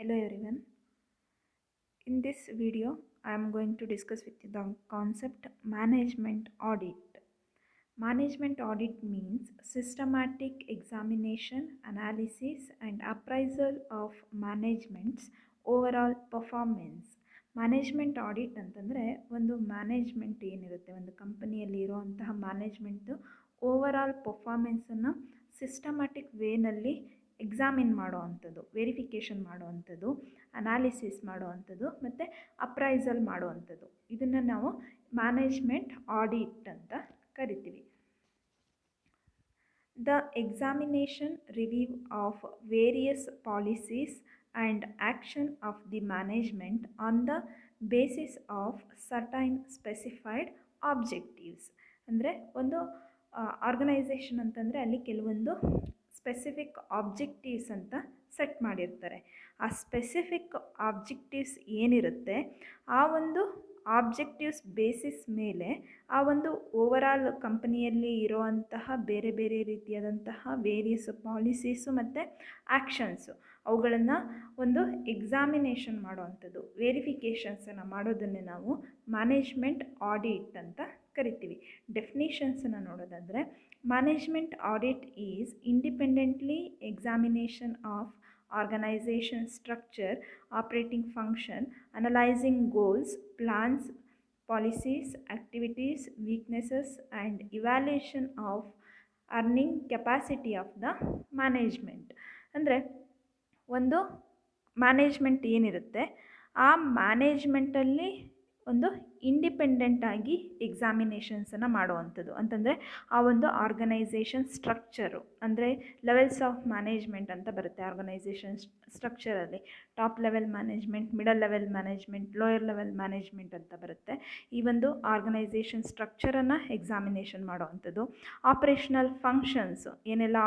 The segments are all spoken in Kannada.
Hello everyone. In this video, I am going to discuss with you the concept management audit. Management audit means systematic examination, analysis and appraisal of management's overall performance. Management audit ಅಂತಂದರೆ ಒಂದು ಮ್ಯಾನೇಜ್ಮೆಂಟ್ ಏನಿರುತ್ತೆ, ಒಂದು ಕಂಪನಿಯಲ್ಲಿ ಇರುವಂತಹ ಮ್ಯಾನೇಜ್ಮೆಂಟು ಓವರಾಲ್ ಪರ್ಫಾರ್ಮೆನ್ಸನ್ನು ಸಿಸ್ಟಮ್ಯಾಟಿಕ್ ವೇನಲ್ಲಿ ಎಕ್ಸಾಮಿನ್ ಮಾಡೋ ಅಂಥದ್ದು, ವೆರಿಫಿಕೇಷನ್ ಮಾಡೋ ಅಂಥದ್ದು, ಅನಾಲಿಸಿಸ್ ಮಾಡೋ ಅಂಥದ್ದು ಮತ್ತು ಅಪ್ರೈಸಲ್ ಮಾಡೋ ಅಂಥದ್ದು. ಇದನ್ನು ನಾವು ಮ್ಯಾನೇಜ್ಮೆಂಟ್ ಆಡಿಟ್ ಅಂತ ಕರಿತೀವಿ. The examination review of various policies and action of the management on the basis of certain specified objectives. ಅಂದರೆ ಒಂದು ಆರ್ಗನೈಸೇಷನ್ ಅಂತಂದರೆ ಅಲ್ಲಿ ಕೆಲವೊಂದು ಸ್ಪೆಸಿಫಿಕ್ ಆಬ್ಜೆಕ್ಟಿವ್ಸ್ ಅಂತ ಸೆಟ್ ಮಾಡಿರ್ತಾರೆ. ಆ ಸ್ಪೆಸಿಫಿಕ್ ಆಬ್ಜೆಕ್ಟಿವ್ಸ್ ಏನಿರುತ್ತೆ ಆ ಒಂದು ಆಬ್ಜೆಕ್ಟಿವ್ಸ್ ಬೇಸಿಸ್ ಮೇಲೆ ಆ ಒಂದು ಓವರಾಲ್ ಕಂಪನಿಯಲ್ಲಿ ಇರುವಂತಹ ಬೇರೆ ಬೇರೆ ರೀತಿಯಾದಂತಹ ವೇರಿಯಸ್ ಪಾಲಿಸೀಸು ಮತ್ತು ಆ್ಯಕ್ಷನ್ಸು ಅವುಗಳನ್ನು ಒಂದು ಎಕ್ಸಾಮಿನೇಷನ್ ಮಾಡೋವಂಥದ್ದು, ವೆರಿಫಿಕೇಷನ್ಸನ್ನು ಮಾಡೋದನ್ನೇ ನಾವು ಮ್ಯಾನೇಜ್ಮೆಂಟ್ ಆಡಿಟ್ ಅಂತ ಕರಿತೀವಿ. ಡೆಫಿನೇಷನ್ಸನ್ನು ನೋಡೋದಾದರೆ, management audit is independently examination of organization structure, operating function, analyzing goals, plans, policies, activities, weaknesses and evaluation of earning capacity of the management. ಅಂದರೆ ಒಂದು ಮ್ಯಾನೇಜ್ಮೆಂಟ್ ಏನಿರುತ್ತೆ ಆ ಮ್ಯಾನೇಜ್ಮೆಂಟಲ್ಲಿ ಒಂದು ಇಂಡಿಪೆಂಡೆಂಟಾಗಿ ಎಕ್ಸಾಮಿನೇಷನ್ಸನ್ನು ಮಾಡುವಂಥದ್ದು. ಅಂತಂದರೆ ಆ ಒಂದು ಆರ್ಗನೈಸೇಷನ್ ಸ್ಟ್ರಕ್ಚರು, ಅಂದರೆ ಲೆವೆಲ್ಸ್ ಆಫ್ ಮ್ಯಾನೇಜ್ಮೆಂಟ್ ಅಂತ ಬರುತ್ತೆ ಆರ್ಗನೈಸೇಷನ್ ಸ್ಟ್ರಕ್ಚರಲ್ಲಿ. Top level management, middle level management, lower level management ಅಂತ ಬರುತ್ತೆ. ಈ ಒಂದು ಆರ್ಗನೈಸೇಷನ್ ಸ್ಟ್ರಕ್ಚರನ್ನು ಎಕ್ಸಾಮಿನೇಷನ್ ಮಾಡುವಂಥದ್ದು. ಆಪ್ರೇಷನಲ್ ಫಂಕ್ಷನ್ಸು, ಏನೆಲ್ಲ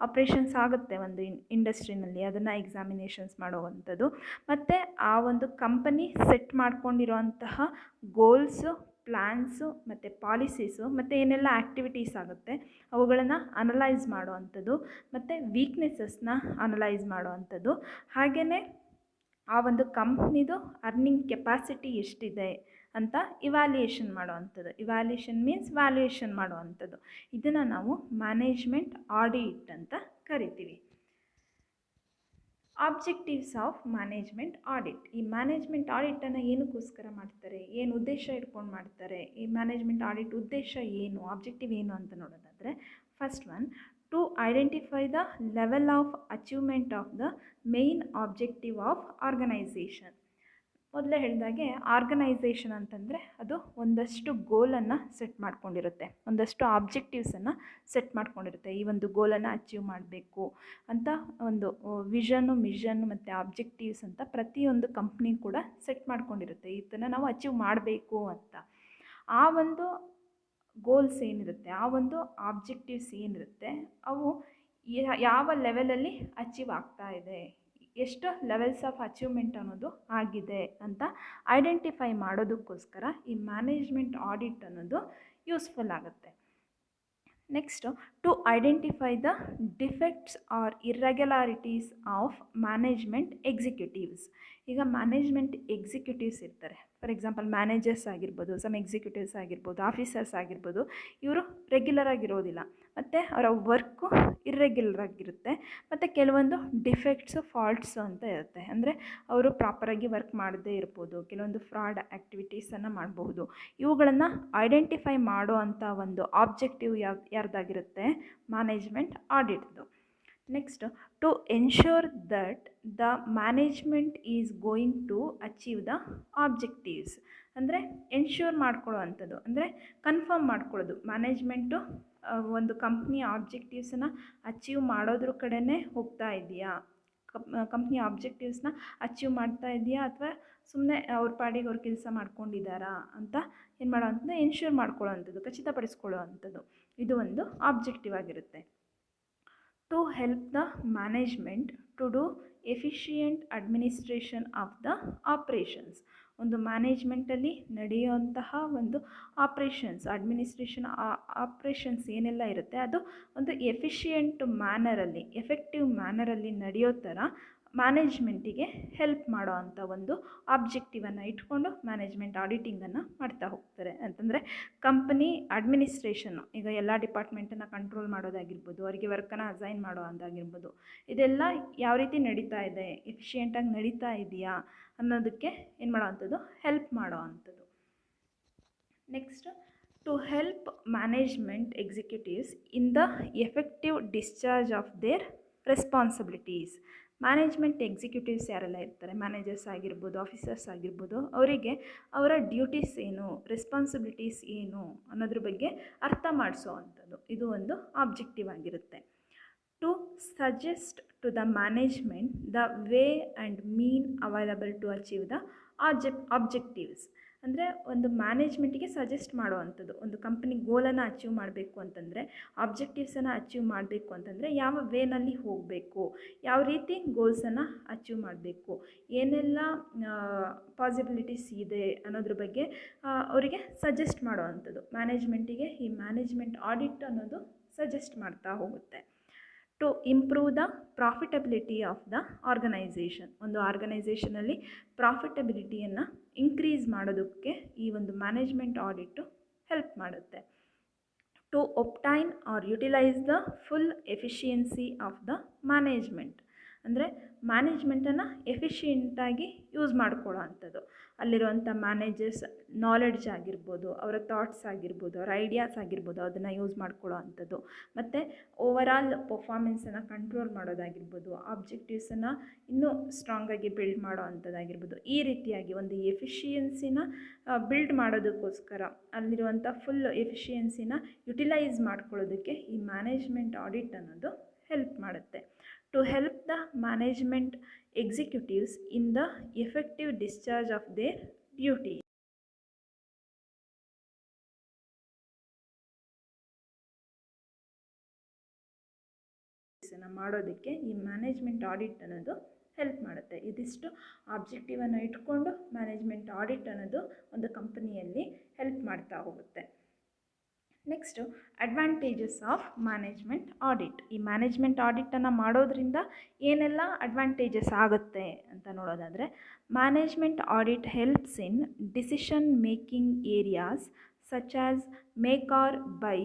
ಆಪ್ರೇಷನ್ಸ್ ಆಗುತ್ತೆ ಒಂದು ಇಂಡಸ್ಟ್ರಿನಲ್ಲಿ, ಅದನ್ನು ಎಕ್ಸಾಮಿನೇಷನ್ಸ್ ಮಾಡುವಂಥದ್ದು. ಮತ್ತು ಆ ಒಂದು ಕಂಪನಿ ಸೆಟ್ ಮಾಡ್ಕೊಂಡಿರೋಂತಹ ಗೋಲ್ಸು, ಪ್ಲ್ಯಾನ್ಸು ಮತ್ತು ಪಾಲಿಸೀಸು ಮತ್ತು ಏನೆಲ್ಲ ಆ್ಯಕ್ಟಿವಿಟೀಸ್ ಆಗುತ್ತೆ ಅವುಗಳನ್ನು ಅನಲೈಸ್ ಮಾಡುವಂಥದ್ದು ಮತ್ತು ವೀಕ್ನೆಸಸ್ನ ಅನಲೈಸ್ ಮಾಡುವಂಥದ್ದು. ಹಾಗೆಯೇ ಆ ಒಂದು ಕಂಪ್ನಿದು ಅರ್ನಿಂಗ್ ಕೆಪಾಸಿಟಿ ಎಷ್ಟಿದೆ ಅಂತ ಇವ್ಯಾಲ್ಯೂಯೇಷನ್ ಮಾಡುವಂಥದ್ದು. ಇವ್ಯಾಲ್ಯೂಯೇಷನ್ ಮೀನ್ಸ್ ವ್ಯಾಲ್ಯೂಯೇಷನ್ ಮಾಡುವಂಥದ್ದು. ಇದನ್ನು ನಾವು ಮ್ಯಾನೇಜ್ಮೆಂಟ್ ಆಡಿಟ್ ಅಂತ ಕರಿತೀವಿ. Objectives of management audit. ಈ ಮ್ಯಾನೇಜ್ಮೆಂಟ್ ಆಡಿಟನ್ನು ಏನಕ್ಕೋಸ್ಕರ ಮಾಡ್ತಾರೆ, ಏನು ಉದ್ದೇಶ ಇಟ್ಕೊಂಡು ಮಾಡ್ತಾರೆ, ಈ ಮ್ಯಾನೇಜ್ಮೆಂಟ್ ಆಡಿಟ್ ಉದ್ದೇಶ ಏನು, ಆಬ್ಜೆಕ್ಟಿವ್ ಏನು ಅಂತ ನೋಡೋದಾದರೆ, first one, to identify the level of achievement of the main objective of organisation. ಮೊದಲೇ ಹೇಳಿದಾಗೆ ಆರ್ಗನೈಸೇಷನ್ ಅಂತಂದರೆ ಅದು ಒಂದಷ್ಟು ಗೋಲನ್ನು ಸೆಟ್ ಮಾಡ್ಕೊಂಡಿರುತ್ತೆ, ಒಂದಷ್ಟು ಆಬ್ಜೆಕ್ಟಿವ್ಸನ್ನು ಸೆಟ್ ಮಾಡ್ಕೊಂಡಿರುತ್ತೆ. ಈ ಒಂದು ಗೋಲನ್ನು ಅಚೀವ್ ಮಾಡಬೇಕು ಅಂತ ಒಂದು ವಿಷನ್ನು, ಮಿಷನ್ನು ಮತ್ತು ಆಬ್ಜೆಕ್ಟಿವ್ಸ್ ಅಂತ ಪ್ರತಿಯೊಂದು ಕಂಪ್ನಿ ಕೂಡ ಸೆಟ್ ಮಾಡ್ಕೊಂಡಿರುತ್ತೆ. ಇದನ್ನು ನಾವು ಅಚೀವ್ ಮಾಡಬೇಕು ಅಂತ. ಆ ಒಂದು ಗೋಲ್ಸ್ ಏನಿರುತ್ತೆ, ಆ ಒಂದು ಆಬ್ಜೆಕ್ಟಿವ್ಸ್ ಏನಿರುತ್ತೆ ಅವು ಯಾವ ಲೆವೆಲಲ್ಲಿ ಅಚೀವ್ ಆಗ್ತಾ ಇದೆ, ಎಷ್ಟು ಲೆವೆಲ್ಸ್ ಆಫ್ ಅಚೀವ್ಮೆಂಟ್ ಅನ್ನೋದು ಆಗಿದೆ ಅಂತ ಐಡೆಂಟಿಫೈ ಮಾಡೋದಕ್ಕೋಸ್ಕರ ಈ ಮ್ಯಾನೇಜ್ಮೆಂಟ್ ಆಡಿಟ್ ಅನ್ನೋದು ಯೂಸ್ಫುಲ್ ಆಗುತ್ತೆ. Next, to identify the defects or irregularities of management executives. ಈಗ ಮ್ಯಾನೇಜ್ಮೆಂಟ್ ಎಕ್ಸಿಕ್ಯೂಟಿವ್ಸ್ ಇರ್ತಾರೆ, ಫಾರ್ ಎಕ್ಸಾಂಪಲ್ ಮ್ಯಾನೇಜರ್ಸ್ ಆಗಿರ್ಬೋದು, ಸಮ್ ಎಕ್ಸಿಕ್ಯೂಟಿವ್ಸ್ ಆಗಿರ್ಬೋದು, ಆಫೀಸರ್ಸ್ ಆಗಿರ್ಬೋದು. ಇವರು ರೆಗ್ಯುಲರ್ ಆಗಿರೋದಿಲ್ಲ ಮತ್ತು ಅವರ ವರ್ಕು ಇರ್ರೆಗ್ಯುಲರ್ ಆಗಿರುತ್ತೆ ಮತ್ತು ಕೆಲವೊಂದು ಡಿಫೆಕ್ಟ್ಸು, ಫಾಲ್ಟ್ಸು ಅಂತ ಇರುತ್ತೆ. ಅಂದರೆ ಅವರು ಪ್ರಾಪರಾಗಿ ವರ್ಕ್ ಮಾಡದೇ ಇರ್ಬೋದು, ಕೆಲವೊಂದು ಫ್ರಾಡ್ ಆ್ಯಕ್ಟಿವಿಟೀಸನ್ನು ಮಾಡಬಹುದು. ಇವುಗಳನ್ನು ಐಡೆಂಟಿಫೈ ಮಾಡೋ ಅಂಥ ಒಂದು ಆಬ್ಜೆಕ್ಟಿವ್ ಯಾರ್ದಾಗಿರುತ್ತೆ, ಮ್ಯಾನೇಜ್ಮೆಂಟ್ ಆಡಿಟ್ದು. Next, to ensure that the management is going to achieve the objectives. ಅಂದರೆ ಎನ್ಶೋರ್ ಮಾಡ್ಕೊಳ್ಳೋ ಅಂಥದ್ದು, ಅಂದರೆ ಕನ್ಫರ್ಮ್ ಮಾಡ್ಕೊಳ್ಳೋದು. ಮ್ಯಾನೇಜ್ಮೆಂಟು ಒಂದು ಕಂಪ್ನಿ ಆಬ್ಜೆಕ್ಟಿವ್ಸನ್ನು ಅಚೀವ್ ಮಾಡೋದ್ರ ಕಡೆನೇ ಹೋಗ್ತಾ ಇದೆಯಾ, ಕಂಪ್ನಿ ಆಬ್ಜೆಕ್ಟಿವ್ಸ್ನ ಅಚೀವ್ ಮಾಡ್ತಾ ಇದೆಯಾ ಅಥವಾ ಸುಮ್ಮನೆ ಅವ್ರ ಪಾಡಿಗೆ ಅವ್ರ ಕೆಲಸ ಮಾಡ್ಕೊಂಡಿದ್ದಾರಾ ಅಂತ ಏನು ಮಾಡೋ ಅಂಥದ್ದು, ಎನ್ಶೂರ್ ಮಾಡ್ಕೊಳ್ಳೋ ಅಂಥದ್ದು, ಖಚಿತಪಡಿಸ್ಕೊಳ್ಳೋ ಅಂಥದ್ದು. ಇದು ಒಂದು ಆಬ್ಜೆಕ್ಟಿವ್ ಆಗಿರುತ್ತೆ. To help the management to do efficient administration of the operations. ಒಂದು ಮ್ಯಾನೇಜ್ಮೆಂಟಲ್ಲಿ ನಡೆಯುವಂತಹ ಒಂದು ಆಪ್ರೇಷನ್ಸ್, ಅಡ್ಮಿನಿಸ್ಟ್ರೇಷನ್ ಆಪ್ರೇಷನ್ಸ್ ಏನೆಲ್ಲ ಇರುತ್ತೆ ಅದು ಒಂದು ಎಫಿಷಿಯೆಂಟ್ ಮ್ಯಾನರಲ್ಲಿ, ಎಫೆಕ್ಟಿವ್ ಮ್ಯಾನರಲ್ಲಿ ನಡೆಯೋ ಥರ ಮ್ಯಾನೇಜ್ಮೆಂಟಿಗೆ ಹೆಲ್ಪ್ ಮಾಡೋ ಅಂಥ ಒಂದು ಆಬ್ಜೆಕ್ಟಿವನ್ನು ಇಟ್ಕೊಂಡು ಮ್ಯಾನೇಜ್ಮೆಂಟ್ ಆಡಿಟಿಂಗನ್ನು ಮಾಡ್ತಾ ಹೋಗ್ತಾರೆ. ಅಂತಂದರೆ ಕಂಪನಿ ಅಡ್ಮಿನಿಸ್ಟ್ರೇಷನ್ನು, ಈಗ ಎಲ್ಲ ಡಿಪಾರ್ಟ್ಮೆಂಟನ್ನು ಕಂಟ್ರೋಲ್ ಮಾಡೋದಾಗಿರ್ಬೋದು, ಅವರಿಗೆ ವರ್ಕನ್ನು ಅಸೈನ್ ಮಾಡೋ ಅಂತಾಗಿರ್ಬೋದು, ಇದೆಲ್ಲ ಯಾವ ರೀತಿ ನಡೀತಾ ಇದೆ, ಎಫಿಷಿಯೆಂಟಾಗಿ ನಡೀತಾ ಇದೆಯಾ ಅನ್ನೋದಕ್ಕೆ ಏನು ಮಾಡೋ ಅಂಥದ್ದು, ಹೆಲ್ಪ್ ಮಾಡೋ ಅಂಥದ್ದು. Next, to help management executives in the effective discharge of their responsibilities. Management executives ಯಾರೆಲ್ಲ ಇರ್ತಾರೆ, ಮ್ಯಾನೇಜರ್ಸ್ ಆಗಿರ್ಬೋದು, ಆಫೀಸರ್ಸ್ ಆಗಿರ್ಬೋದು, ಅವರಿಗೆ ಅವರ ಡ್ಯೂಟೀಸ್ ಏನು, ರೆಸ್ಪಾನ್ಸಿಬಿಲಿಟೀಸ್ ಏನು ಅನ್ನೋದ್ರ ಬಗ್ಗೆ ಅರ್ಥ ಮಾಡಿಸೋ ಅಂಥದ್ದು ಇದು ಒಂದು ಆಬ್ಜೆಕ್ಟಿವ್ ಆಗಿರುತ್ತೆ. To suggest to the management the way and mean available to achieve the objectives. ಅಂದರೆ ಒಂದು ಮ್ಯಾನೇಜ್ಮೆಂಟಿಗೆ ಸಜೆಸ್ಟ್ ಮಾಡುವಂಥದ್ದು, ಒಂದು ಕಂಪ್ನಿ ಗೋಲನ್ನು ಅಚೀವ್ ಮಾಡಬೇಕು ಅಂತಂದರೆ, ಆಬ್ಜೆಕ್ಟಿವ್ಸನ್ನು ಅಚೀವ್ ಮಾಡಬೇಕು ಅಂತಂದರೆ ಯಾವ ವೇನಲ್ಲಿ ಹೋಗಬೇಕು, ಯಾವ ರೀತಿ ಗೋಲ್ಸನ್ನು ಅಚೀವ್ ಮಾಡಬೇಕು, ಏನೆಲ್ಲ ಪಾಸಿಬಿಲಿಟೀಸ್ ಇದೆ ಅನ್ನೋದ್ರ ಬಗ್ಗೆ ಅವರಿಗೆ ಸಜೆಸ್ಟ್ ಮಾಡುವಂಥದ್ದು. ಮ್ಯಾನೇಜ್ಮೆಂಟಿಗೆ ಈ ಮ್ಯಾನೇಜ್ಮೆಂಟ್ ಆಡಿಟ್ ಅನ್ನೋದು ಸಜೆಸ್ಟ್ ಮಾಡ್ತಾ ಹೋಗುತ್ತೆ. To improve the profitability of the organisation. ಒಂದು ಆರ್ಗನೈಸೇಷನಲ್ಲಿ ಪ್ರಾಫಿಟಬಿಲಿಟಿಯನ್ನು ಇನ್ಕ್ರೀಸ್ ಮಾಡೋದಕ್ಕೆ ಈ ಒಂದು ಮ್ಯಾನೇಜ್ಮೆಂಟ್ ಆಡಿಟು ಹೆಲ್ಪ್ ಮಾಡುತ್ತೆ. To obtain or utilise the full efficiency of the management. ಅಂದರೆ ಮ್ಯಾನೇಜ್ಮೆಂಟನ್ನು ಎಫಿಷಿಯೆಂಟಾಗಿ ಯೂಸ್ ಮಾಡ್ಕೊಳ್ಳೋ ಅಂಥದ್ದು. ಅಲ್ಲಿರುವಂಥ ಮ್ಯಾನೇಜರ್ಸ್ ನಾಲೆಡ್ಜ್ ಆಗಿರ್ಬೋದು, ಅವರ ಥಾಟ್ಸ್ ಆಗಿರ್ಬೋದು, ಅವರ ಐಡಿಯಾಸ್ ಆಗಿರ್ಬೋದು, ಅದನ್ನು ಯೂಸ್ ಮಾಡ್ಕೊಳ್ಳೋ ಅಂಥದ್ದು. ಮತ್ತು ಓವರಾಲ್ ಪರ್ಫಾರ್ಮೆನ್ಸನ್ನು ಕಂಟ್ರೋಲ್ ಮಾಡೋದಾಗಿರ್ಬೋದು, ಆಬ್ಜೆಕ್ಟಿವ್ಸನ್ನು ಇನ್ನೂ ಸ್ಟ್ರಾಂಗಾಗಿ ಬಿಲ್ಡ್ ಮಾಡೋ ಅಂಥದ್ದಾಗಿರ್ಬೋದು. ಈ ರೀತಿಯಾಗಿ ಒಂದು ಎಫಿಷಿಯನ್ಸಿನ ಬಿಲ್ಡ್ ಮಾಡೋದಕ್ಕೋಸ್ಕರ, ಅಲ್ಲಿರುವಂಥ ಫುಲ್ ಎಫಿಷಿಯನ್ಸಿನ ಯುಟಿಲೈಸ್ ಮಾಡ್ಕೊಳ್ಳೋದಕ್ಕೆ ಈ ಮ್ಯಾನೇಜ್ಮೆಂಟ್ ಆಡಿಟ್ ಅನ್ನೋದು ಹೆಲ್ಪ್ ಮಾಡುತ್ತೆ. To help the management executives in the effective discharge of their duties. ಮಾಡೋದಕ್ಕೆ ಈ ಮ್ಯಾನೇಜ್ಮೆಂಟ್ ಆಡಿಟ್ ಅನ್ನೋದು ಹೆಲ್ಪ್ ಮಾಡುತ್ತೆ. ಇದಿಷ್ಟು ಆಬ್ಜೆಕ್ಟಿವನ್ನು ಇಟ್ಕೊಂಡು ಮ್ಯಾನೇಜ್ಮೆಂಟ್ ಆಡಿಟ್ ಅನ್ನೋದು ಒಂದು ಕಂಪನಿಯಲ್ಲಿ ಹೆಲ್ಪ್ ಮಾಡ್ತಾ ಹೋಗುತ್ತೆ. Next advantages of management audit. ಈ ಮ್ಯಾನೇಜ್ಮೆಂಟ್ ಆಡಿಟನ್ನು ಮಾಡೋದ್ರಿಂದ ಏನೆಲ್ಲ ಅಡ್ವಾಂಟೇಜಸ್ ಆಗುತ್ತೆ ಅಂತ ನೋಡೋದಾದರೆ, management audit helps in decision making areas such as make or buy,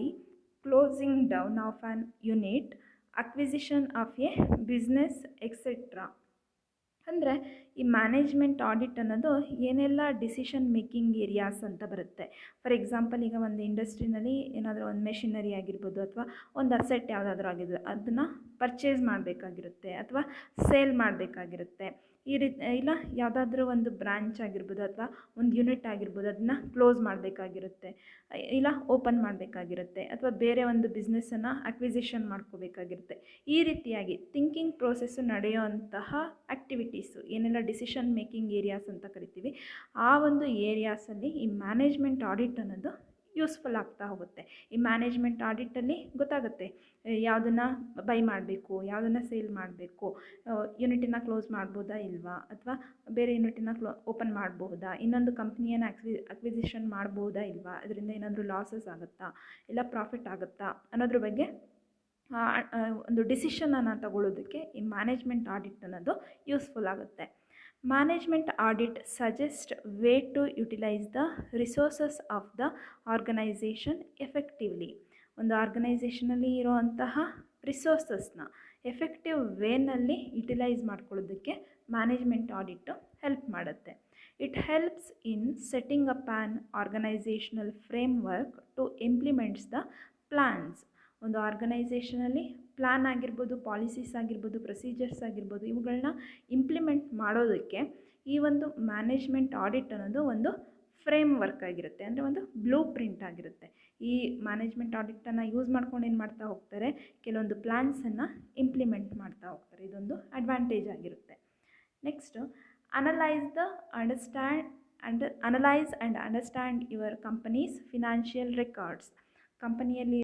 closing down of an unit, acquisition of a business etcetera. ಅಂದರೆ ಈ ಮ್ಯಾನೇಜ್ಮೆಂಟ್ ಆಡಿಟ್ ಅನ್ನೋದು ಏನೆಲ್ಲ ಡಿಸಿಷನ್ ಮೇಕಿಂಗ್ ಏರಿಯಾಸ್ ಅಂತ ಬರುತ್ತೆ. ಫಾರ್ ಎಕ್ಸಾಂಪಲ್, ಈಗ ಒಂದು ಇಂಡಸ್ಟ್ರಿನಲ್ಲಿ ಏನಾದರೂ ಒಂದು ಮೆಷಿನರಿ ಆಗಿರ್ಬೋದು, ಅಥವಾ ಒಂದು ಅಸೆಟ್ ಯಾವುದಾದ್ರೂ ಆಗಿದ್ದು ಅದನ್ನು ಪರ್ಚೇಸ್ ಮಾಡಬೇಕಾಗಿರುತ್ತೆ, ಅಥವಾ ಸೇಲ್ ಮಾಡಬೇಕಾಗಿರುತ್ತೆ. ಈ ರೀತಿ ಇಲ್ಲ ಯಾವುದಾದ್ರೂ ಒಂದು ಬ್ರ್ಯಾಂಚ್ ಆಗಿರ್ಬೋದು, ಅಥವಾ ಒಂದು ಯೂನಿಟ್ ಆಗಿರ್ಬೋದು, ಅದನ್ನ ಕ್ಲೋಸ್ ಮಾಡಬೇಕಾಗಿರುತ್ತೆ, ಇಲ್ಲ ಓಪನ್ ಮಾಡಬೇಕಾಗಿರುತ್ತೆ, ಅಥವಾ ಬೇರೆ ಒಂದು ಬಿಸ್ನೆಸ್ಸನ್ನು ಅಕ್ವಿಸಿಷನ್ ಮಾಡ್ಕೋಬೇಕಾಗಿರುತ್ತೆ. ಈ ರೀತಿಯಾಗಿ ಥಿಂಕಿಂಗ್ ಪ್ರೋಸೆಸ್ಸು ನಡೆಯುವಂತಹ ಆ್ಯಕ್ಟಿವಿಟೀಸು ಏನೆಲ್ಲ ಡಿಸಿಷನ್ ಮೇಕಿಂಗ್ ಏರಿಯಾಸ್ ಅಂತ ಕರಿತೀವಿ, ಆ ಒಂದು ಏರಿಯಾಸಲ್ಲಿ ಈ ಮ್ಯಾನೇಜ್ಮೆಂಟ್ ಆಡಿಟ್ ಅನ್ನೋದು ಯೂಸ್ಫುಲ್ ಆಗ್ತಾ ಹೋಗುತ್ತೆ. ಈ ಮ್ಯಾನೇಜ್ಮೆಂಟ್ ಆಡಿಟಲ್ಲಿ ಗೊತ್ತಾಗುತ್ತೆ ಯಾವುದನ್ನು ಬೈ ಮಾಡಬೇಕು, ಯಾವುದನ್ನು ಸೇಲ್ ಮಾಡಬೇಕು, ಯೂನಿಟನ್ನು ಕ್ಲೋಸ್ ಮಾಡ್ಬೋದಾ ಇಲ್ವಾ, ಅಥವಾ ಬೇರೆ ಯೂನಿಟನ್ನು ಓಪನ್ ಮಾಡಬಹುದಾ, ಇನ್ನೊಂದು ಕಂಪ್ನಿಯನ್ನು ಅಕ್ವಿಸಿಷನ್ ಮಾಡ್ಬೋದಾ ಇಲ್ವಾ, ಅದರಿಂದ ಏನಾದರೂ ಲಾಸಸ್ ಆಗುತ್ತಾ ಇಲ್ಲ ಪ್ರಾಫಿಟ್ ಆಗುತ್ತಾ ಅನ್ನೋದ್ರ ಬಗ್ಗೆ ಒಂದು ಡಿಸಿಷನನ್ನು ತಗೊಳ್ಳೋದಕ್ಕೆ ಈ ಮ್ಯಾನೇಜ್ಮೆಂಟ್ ಆಡಿಟ್ ಅನ್ನೋದು ಯೂಸ್ಫುಲ್ ಆಗುತ್ತೆ. Management audit suggest way to utilise the resources of the organisation effectively. ಒಂದು ಆರ್ಗನೈಸೇಷನಲ್ಲಿ ಇರೋವಂತಹ ರಿಸೋರ್ಸಸ್ನ ಎಫೆಕ್ಟಿವ್ ವೇನಲ್ಲಿ ಯುಟಿಲೈಸ್ ಮಾಡ್ಕೊಳ್ಳೋದಕ್ಕೆ ಮ್ಯಾನೇಜ್ಮೆಂಟ್ ಆಡಿಟು ಹೆಲ್ಪ್ ಮಾಡುತ್ತೆ. It helps in setting up an organisational framework to implements the plans. ಒಂದು ಆರ್ಗನೈಸೇಷನಲ್ಲಿ ಪ್ಲ್ಯಾನ್ ಆಗಿರ್ಬೋದು, ಪಾಲಿಸೀಸ್ ಆಗಿರ್ಬೋದು, ಪ್ರೊಸೀಜರ್ಸ್ ಆಗಿರ್ಬೋದು, ಇವುಗಳನ್ನ ಇಂಪ್ಲಿಮೆಂಟ್ ಮಾಡೋದಕ್ಕೆ ಈ ಒಂದು ಮ್ಯಾನೇಜ್ಮೆಂಟ್ ಆಡಿಟ್ ಅನ್ನೋದು ಒಂದು ಫ್ರೇಮ್ ವರ್ಕ್ ಆಗಿರುತ್ತೆ, ಅಂದರೆ ಒಂದು ಬ್ಲೂ ಪ್ರಿಂಟ್ ಆಗಿರುತ್ತೆ. ಈ ಮ್ಯಾನೇಜ್ಮೆಂಟ್ ಆಡಿಟನ್ನು ಯೂಸ್ ಮಾಡ್ಕೊಂಡು ಏನು ಮಾಡ್ತಾ ಹೋಗ್ತಾರೆ, ಕೆಲವೊಂದು ಪ್ಲ್ಯಾನ್ಸನ್ನು ಇಂಪ್ಲಿಮೆಂಟ್ ಮಾಡ್ತಾ ಹೋಗ್ತಾರೆ. ಇದೊಂದು ಅಡ್ವಾಂಟೇಜ್ ಆಗಿರುತ್ತೆ. Next analyse and understand your companies financial records. ಕಂಪನಿಯಲ್ಲಿ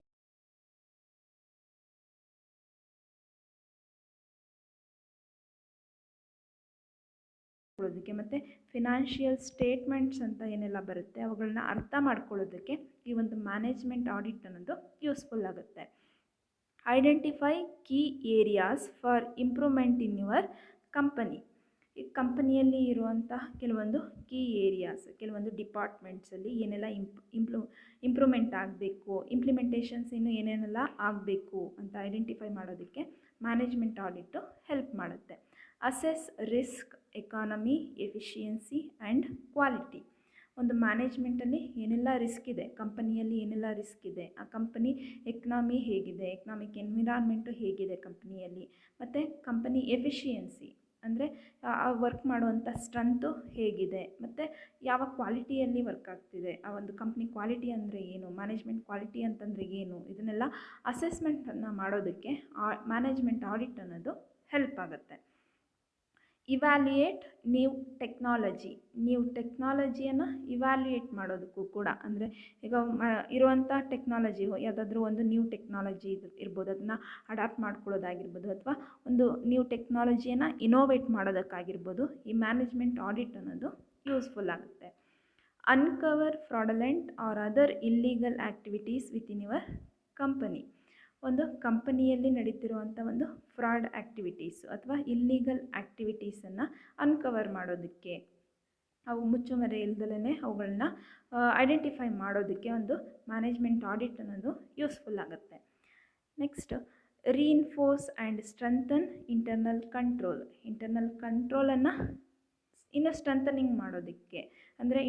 ಮತ್ತು ಫಿನಾನ್ಷಿಯಲ್ ಸ್ಟೇಟ್ಮೆಂಟ್ಸ್ ಅಂತ ಏನೆಲ್ಲ ಬರುತ್ತೆ ಅವುಗಳನ್ನ ಅರ್ಥ ಮಾಡ್ಕೊಳ್ಳೋದಕ್ಕೆ ಈ ಒಂದು ಮ್ಯಾನೇಜ್ಮೆಂಟ್ ಆಡಿಟ್ ಅನ್ನೋದು ಯೂಸ್ಫುಲ್ ಆಗುತ್ತೆ. Identify key areas for improvement in your company. ಈ ಕಂಪನಿಯಲ್ಲಿ ಇರುವಂತಹ ಕೆಲವೊಂದು ಕೀ ಏರಿಯಾಸ್, ಕೆಲವೊಂದು ಡಿಪಾರ್ಟ್ಮೆಂಟ್ಸಲ್ಲಿ ಏನೆಲ್ಲ ಇಂಪ್ರೂವ್ಮೆಂಟ್ ಆಗಬೇಕು, ಇಂಪ್ಲಿಮೆಂಟೇಷನ್ಸ್ ಇನ್ನು ಏನೇನೆಲ್ಲ ಆಗಬೇಕು ಅಂತ ಐಡೆಂಟಿಫೈ ಮಾಡೋದಕ್ಕೆ ಮ್ಯಾನೇಜ್ಮೆಂಟ್ ಆಡಿಟು ಹೆಲ್ಪ್ ಮಾಡುತ್ತೆ. Assess risk, economy, efficiency and quality. ಒಂದು ಮ್ಯಾನೇಜ್ಮೆಂಟಲ್ಲಿ ಏನೆಲ್ಲ ರಿಸ್ಕ್ ಇದೆ, ಕಂಪನಿಯಲ್ಲಿ ಏನೆಲ್ಲ ರಿಸ್ಕ್ ಇದೆ, ಆ ಕಂಪನಿ ಎಕನಾಮಿ ಹೇಗಿದೆ, ಎಕನಾಮಿಕ್ ಎನ್ವಿರಾನ್ಮೆಂಟು ಹೇಗಿದೆ ಕಂಪನಿಯಲ್ಲಿ, ಮತ್ತು ಕಂಪನಿ ಎಫಿಷಿಯನ್ಸಿ ಅಂದರೆ ವರ್ಕ್ ಮಾಡುವಂಥ ಸ್ಟ್ರೆಂತು ಹೇಗಿದೆ, ಮತ್ತು ಯಾವ ಕ್ವಾಲಿಟಿಯಲ್ಲಿ ವರ್ಕ್ ಆಗ್ತಿದೆ, ಆ ಒಂದು ಕಂಪ್ನಿ ಕ್ವಾಲಿಟಿ ಅಂದರೆ ಏನು, ಮ್ಯಾನೇಜ್ಮೆಂಟ್ ಕ್ವಾಲಿಟಿ ಅಂತಂದರೆ ಏನು, ಇದನ್ನೆಲ್ಲ ಅಸೆಸ್ಮೆಂಟನ್ನು ಮಾಡೋದಕ್ಕೆ ಮ್ಯಾನೇಜ್ಮೆಂಟ್ ಆಡಿಟ್ ಅನ್ನೋದು ಹೆಲ್ಪ್ ಆಗುತ್ತೆ. ಇವ್ಯಾಲ್ಯೂಯೇಟ್ ನ್ಯೂ ಟೆಕ್ನಾಲಜಿಯನ್ನು ಇವ್ಯಾಲ್ಯೂಯೇಟ್ ಮಾಡೋದಕ್ಕೂ ಕೂಡ, ಅಂದರೆ ಈಗ ಇರುವಂಥ ಟೆಕ್ನಾಲಜಿ ಯಾವುದಾದ್ರೂ ಒಂದು ನ್ಯೂ ಟೆಕ್ನಾಲಜಿ ಇರ್ಬೋದು, ಅದನ್ನು ಅಡಾಪ್ಟ್ ಮಾಡ್ಕೊಳ್ಳೋದಾಗಿರ್ಬೋದು, ಅಥವಾ ಒಂದು ನ್ಯೂ ಟೆಕ್ನಾಲಜಿಯನ್ನು ಇನೋವೇಟ್ ಮಾಡೋದಕ್ಕಾಗಿರ್ಬೋದು, ಈ ಮ್ಯಾನೇಜ್ಮೆಂಟ್ ಆಡಿಟ್ ಅನ್ನೋದು ಯೂಸ್ಫುಲ್ ಆಗುತ್ತೆ. Uncover fraudulent or other illegal activities within your company. ಒಂದು ಕಂಪನಿಯಲ್ಲಿ ನಡೀತಿರುವಂಥ ಒಂದು ಫ್ರಾಡ್ ಆ್ಯಕ್ಟಿವಿಟೀಸು ಅಥವಾ ಇಲ್ಲೀಗಲ್ ಆ್ಯಕ್ಟಿವಿಟೀಸನ್ನು ಅನ್ಕವರ್ ಮಾಡೋದಕ್ಕೆ, ಅವು ಮುಚ್ಚುಮರೆ ಇಲ್ದಲೇ ಅವುಗಳನ್ನ ಐಡೆಂಟಿಫೈ ಮಾಡೋದಕ್ಕೆ ಒಂದು ಮ್ಯಾನೇಜ್ಮೆಂಟ್ ಆಡಿಟ್ ಅನ್ನೋದು ಯೂಸ್ಫುಲ್ ಆಗುತ್ತೆ. Next, reinforce and strengthen internal ಕಂಟ್ರೋಲನ್ನು ಇನ್ನು ಸ್ಟ್ರೆಂಥನಿಂಗ್ ಮಾಡೋದಕ್ಕೆ, ಅಂದರೆ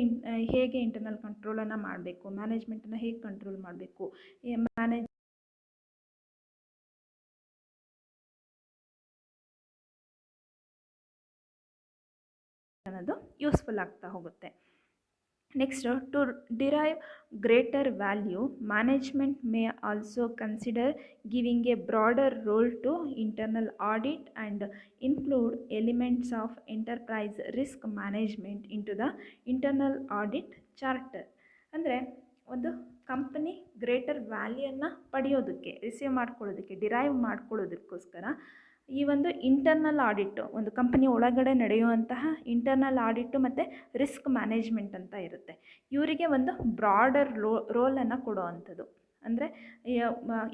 ಹೇಗೆ ಇಂಟರ್ನಲ್ ಕಂಟ್ರೋಲನ್ನು ಮಾಡಬೇಕು, ಮ್ಯಾನೇಜ್ಮೆಂಟನ್ನು ಹೇಗೆ ಕಂಟ್ರೋಲ್ ಮಾಡಬೇಕು, ಅನ್ನೋದು ಯೂಸ್ಫುಲ್ ಆಗ್ತಾ ಹೋಗುತ್ತೆ. Next, to derive greater value, management may also consider giving a broader role to internal audit and include elements of enterprise risk management into the internal audit charter. ಅಂದರೆ ಒಂದು ಕಂಪನಿ ಗ್ರೇಟರ್ ವ್ಯಾಲ್ಯೂಯನ್ನು ಪಡೆಯೋದಕ್ಕೆ, ರಿಸೀವ್ ಮಾಡ್ಕೊಳ್ಳೋದಕ್ಕೆ, ಡಿರೈವ್ ಮಾಡ್ಕೊಳ್ಳೋದಕ್ಕೋಸ್ಕರ ಈ ಒಂದು ಇಂಟರ್ನಲ್ ಆಡಿಟು, ಒಂದು ಕಂಪನಿ ಒಳಗಡೆ ನಡೆಯುವಂತಹ ಇಂಟರ್ನಲ್ ಆಡಿಟು ಮತ್ತು ರಿಸ್ಕ್ ಮ್ಯಾನೇಜ್ಮೆಂಟ್ ಅಂತ ಇರುತ್ತೆ. ಇವರಿಗೆ ಒಂದು ಬ್ರಾಡರ್ ರೋಲನ್ನು ಕೊಡುವಂಥದ್ದು. ಅಂದರೆ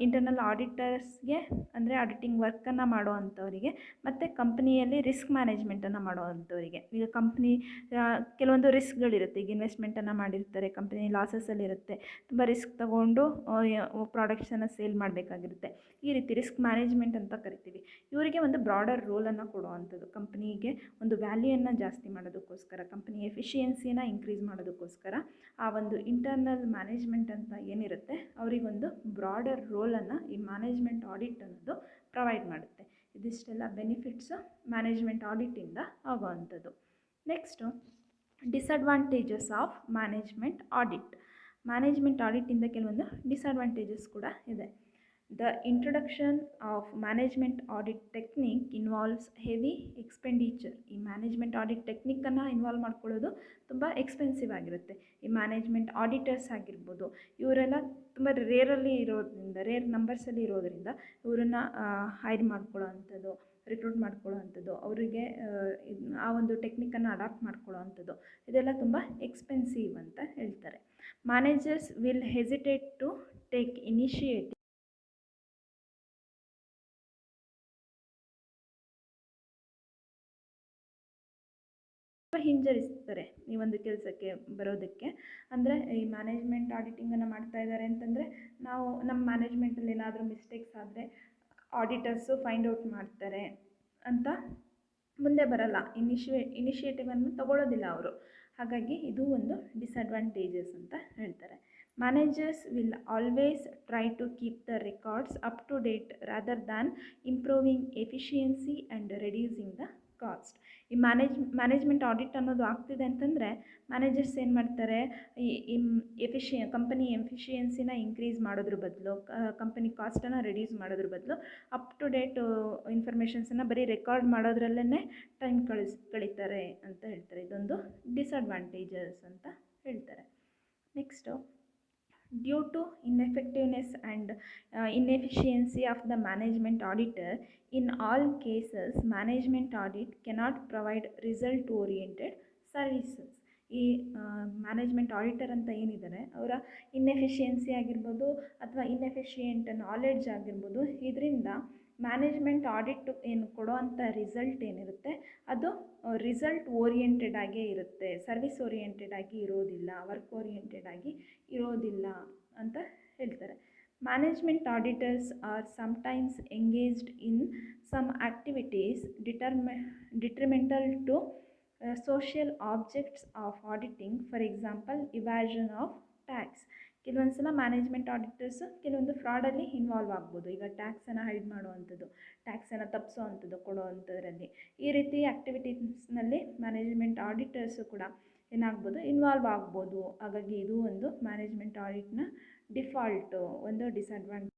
ಇಂಟರ್ನಲ್ ಆಡಿಟರ್ಸ್ಗೆ, ಅಂದರೆ ಆಡಿಟಿಂಗ್ ವರ್ಕನ್ನು ಮಾಡುವಂಥವರಿಗೆ, ಮತ್ತು ಕಂಪ್ನಿಯಲ್ಲಿ ರಿಸ್ಕ್ ಮ್ಯಾನೇಜ್ಮೆಂಟನ್ನು ಮಾಡುವಂಥವರಿಗೆ. ಈಗ ಕಂಪ್ನಿ ಕೆಲವೊಂದು ರಿಸ್ಕ್ಗಳಿರುತ್ತೆ. ಈಗ ಇನ್ವೆಸ್ಟ್ಮೆಂಟನ್ನು ಮಾಡಿರ್ತಾರೆ, ಕಂಪ್ನಿ ಲಾಸಸ್ಸಲ್ಲಿರುತ್ತೆ, ತುಂಬ ರಿಸ್ಕ್ ತೊಗೊಂಡು ಪ್ರಾಡಕ್ಟ್ಸನ್ನು ಸೇಲ್ ಮಾಡಬೇಕಾಗಿರುತ್ತೆ. ಈ ರೀತಿ ರಿಸ್ಕ್ ಮ್ಯಾನೇಜ್ಮೆಂಟ್ ಅಂತ ಕರಿತೀವಿ. ಇವರಿಗೆ ಒಂದು ಬ್ರಾಡರ್ ರೋಲನ್ನು ಕೊಡುವಂಥದ್ದು, ಕಂಪ್ನಿಗೆ ಒಂದು ವ್ಯಾಲ್ಯೂಯನ್ನು ಜಾಸ್ತಿ ಮಾಡೋದಕ್ಕೋಸ್ಕರ, ಕಂಪ್ನಿ ಎಫಿಷಿಯನ್ಸಿಯನ್ನು ಇನ್ಕ್ರೀಸ್ ಮಾಡೋದಕ್ಕೋಸ್ಕರ ಆ ಒಂದು ಇಂಟರ್ನಲ್ ಮ್ಯಾನೇಜ್ಮೆಂಟ್ ಅಂತ ಏನಿರುತ್ತೆ ಅವರಿಗೊಂದು ಬ್ರಾಡರ್ ರೋಲನ್ನು ಈ ಮ್ಯಾನೇಜ್ಮೆಂಟ್ ಆಡಿಟ್ ಅನ್ನೋದು ಪ್ರೊವೈಡ್ ಮಾಡುತ್ತೆ. ಇದಿಷ್ಟೆಲ್ಲ ಬೆನಿಫಿಟ್ಸು ಮ್ಯಾನೇಜ್ಮೆಂಟ್ ಆಡಿಟಿಂದ ಆಗುವಂಥದ್ದು. Next, disadvantages of management audit. Management ಆಡಿಟಿಂದ ಕೆಲವೊಂದು ಡಿಸಡ್ವಾಂಟೇಜಸ್ ಕೂಡ ಇದೆ. The introduction of management audit technique involves heavy expenditure. ಈ ಮ್ಯಾನೇಜ್ಮೆಂಟ್ ಆಡಿಟ್ ಟೆಕ್ನಿಕ್ಕನ್ನು ಇನ್ವಾಲ್ವ್ ಮಾಡ್ಕೊಳ್ಳೋದು ತುಂಬ ಎಕ್ಸ್ಪೆನ್ಸಿವ್ ಆಗಿರುತ್ತೆ. ಈ ಮ್ಯಾನೇಜ್ಮೆಂಟ್ ಆಡಿಟರ್ಸ್ ಆಗಿರ್ಬೋದು, ಇವರೆಲ್ಲ ತುಂಬ ರೇರ್ ನಂಬರ್ಸಲ್ಲಿ ಇರೋದರಿಂದ ಇವರನ್ನು ಹೈರ್ ಮಾಡ್ಕೊಳ್ಳೋ ಅಂಥದ್ದು, ರಿಕ್ರೂಟ್ ಮಾಡ್ಕೊಳ್ಳೋ ಅಂಥದ್ದು, ಅವರಿಗೆ ಆ ಒಂದು ಟೆಕ್ನಿಕ್ಕನ್ನು ಅಡಾಪ್ಟ್ ಮಾಡ್ಕೊಳ್ಳೋ ಅಂಥದ್ದು, ಇದೆಲ್ಲ ತುಂಬ ಎಕ್ಸ್ಪೆನ್ಸಿವ್ ಅಂತ ಹೇಳ್ತಾರೆ. Managers will hesitate to take initiative, ಹಿಂಜರಿಸ್ತಾರೆ ಈ ಒಂದು ಕೆಲಸಕ್ಕೆ ಬರೋದಕ್ಕೆ. ಅಂದರೆ ಈ ಮ್ಯಾನೇಜ್ಮೆಂಟ್ ಆಡಿಟಿಂಗನ್ನು ಮಾಡ್ತಾ ಇದ್ದಾರೆ ಅಂತಂದರೆ, ನಾವು ನಮ್ಮ ಮ್ಯಾನೇಜ್ಮೆಂಟಲ್ಲಿ ಏನಾದರೂ ಮಿಸ್ಟೇಕ್ಸ್ ಆದರೆ ಆಡಿಟರ್ಸು ಫೈಂಡ್ ಔಟ್ ಮಾಡ್ತಾರೆ ಅಂತ ಮುಂದೆ ಬರಲ್ಲ, ಇನಿಷಿಯೇಟಿವನ್ನು ತಗೊಳ್ಳೋದಿಲ್ಲ ಅವರು. ಹಾಗಾಗಿ ಇದು ಒಂದು ಡಿಸಡ್ವಾಂಟೇಜಸ್ ಅಂತ ಹೇಳ್ತಾರೆ. Managers will always try to keep the records up to date rather than improving efficiency and reducing the cost. ಈ ಮ್ಯಾನೇಜ್ಮೆಂಟ್ ಆಡಿಟ್ ಅನ್ನೋದು ಆಗ್ತಿದೆ ಅಂತಂದರೆ ಮ್ಯಾನೇಜರ್ಸ್ ಏನು ಮಾಡ್ತಾರೆ, ಕಂಪನಿ ಎಫಿಷಿಯನ್ಸಿನ ಇನ್ಕ್ರೀಸ್ ಮಾಡೋದ್ರ ಬದಲು, ಕಂಪನಿ ಕಾಸ್ಟನ್ನು ರೆಡ್ಯೂಸ್ ಮಾಡೋದ್ರ ಬದಲು ಅಪ್ ಟು ಡೇಟ್ ಇನ್ಫಾರ್ಮೇಷನ್ಸನ್ನು ಬರೀ ರೆಕಾರ್ಡ್ ಮಾಡೋದ್ರಲ್ಲೇ ಟೈಮ್ ಕಳೀತಾರೆ ಅಂತ ಹೇಳ್ತಾರೆ. ಇದೊಂದು ಡಿಸಡ್ವಾಂಟೇಜಸ್ ಅಂತ ಹೇಳ್ತಾರೆ. Next, due to ineffectiveness and inefficiency of the management auditor, in all cases management audit cannot provide result oriented services. ಈ ಮ್ಯಾನೇಜ್ಮೆಂಟ್ ಆಡಿಟರ್ ಅಂತ ಏನಿದ್ದಾರೆ ಅವರ ಇನ್ಎಫಿಷಿಯನ್ಸಿ ಆಗಿರ್ಬೋದು ಅಥವಾ ಇನ್ಎಫಿಷಿಯೆಂಟ್ ನಾಲೆಡ್ಜ್ ಆಗಿರ್ಬೋದು, ಇದರಿಂದ ಮ್ಯಾನೇಜ್ಮೆಂಟ್ ಆಡಿಟ್ ಏನು ಕೊಡೋವಂಥ ರಿಸಲ್ಟ್ ಏನಿರುತ್ತೆ ಅದು ರಿಸಲ್ಟ್ ಓರಿಯೆಂಟೆಡ್ ಆಗೇ ಇರುತ್ತೆ, ಸರ್ವಿಸ್ ಓರಿಯೆಂಟೆಡ್ ಆಗಿ ಇರೋದಿಲ್ಲ, ವರ್ಕ್ ಓರಿಯೆಂಟೆಡ್ ಆಗಿ ಇರೋದಿಲ್ಲ ಅಂತ ಹೇಳ್ತಾರೆ. Management auditors are sometimes engaged in some activities detrimental to social objects of auditing, for example evasion of tax. ಕೆಲವೊಂದು ಸಲ ಮ್ಯಾನೇಜ್ಮೆಂಟ್ ಆಡಿಟರ್ಸು ಕೆಲವೊಂದು ಫ್ರಾಡಲ್ಲಿ ಇನ್ವಾಲ್ವ್ ಆಗ್ಬೋದು. ಈಗ ಟ್ಯಾಕ್ಸನ್ನು ಹೈಡ್ ಮಾಡುವಂಥದ್ದು, ಟ್ಯಾಕ್ಸನ್ನು ತಪ್ಪಿಸೋ ಅಂಥದ್ದು, ಕೊಡೋ ಅಂಥದ್ರಲ್ಲಿ ಈ ರೀತಿ ಆ್ಯಕ್ಟಿವಿಟೀಸ್ನಲ್ಲಿ ಮ್ಯಾನೇಜ್ಮೆಂಟ್ ಆಡಿಟರ್ಸು ಕೂಡ ಏನಾಗ್ಬೋದು, ಇನ್ವಾಲ್ವ್ ಆಗ್ಬೋದು. ಹಾಗಾಗಿ ಇದು ಒಂದು ಮ್ಯಾನೇಜ್ಮೆಂಟ್ ಆಡಿಟ್ನ ಡಿಫಾಲ್ಟು, ಒಂದು ಡಿಸಡ್ವಾಂಟೇಜ್.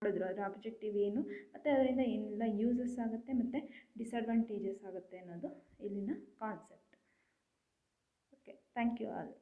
ಅದರ ಆಬ್ಜೆಕ್ಟಿವ್ ಏನು ಮತ್ತು ಅದರಿಂದ ಏನೆಲ್ಲ ಯೂಸಸ್ ಆಗುತ್ತೆ ಮತ್ತು ಡಿಸಡ್ವಾಂಟೇಜಸ್ ಆಗುತ್ತೆ ಅನ್ನೋದು ಇಲ್ಲಿನ concept. Okay, thank you all.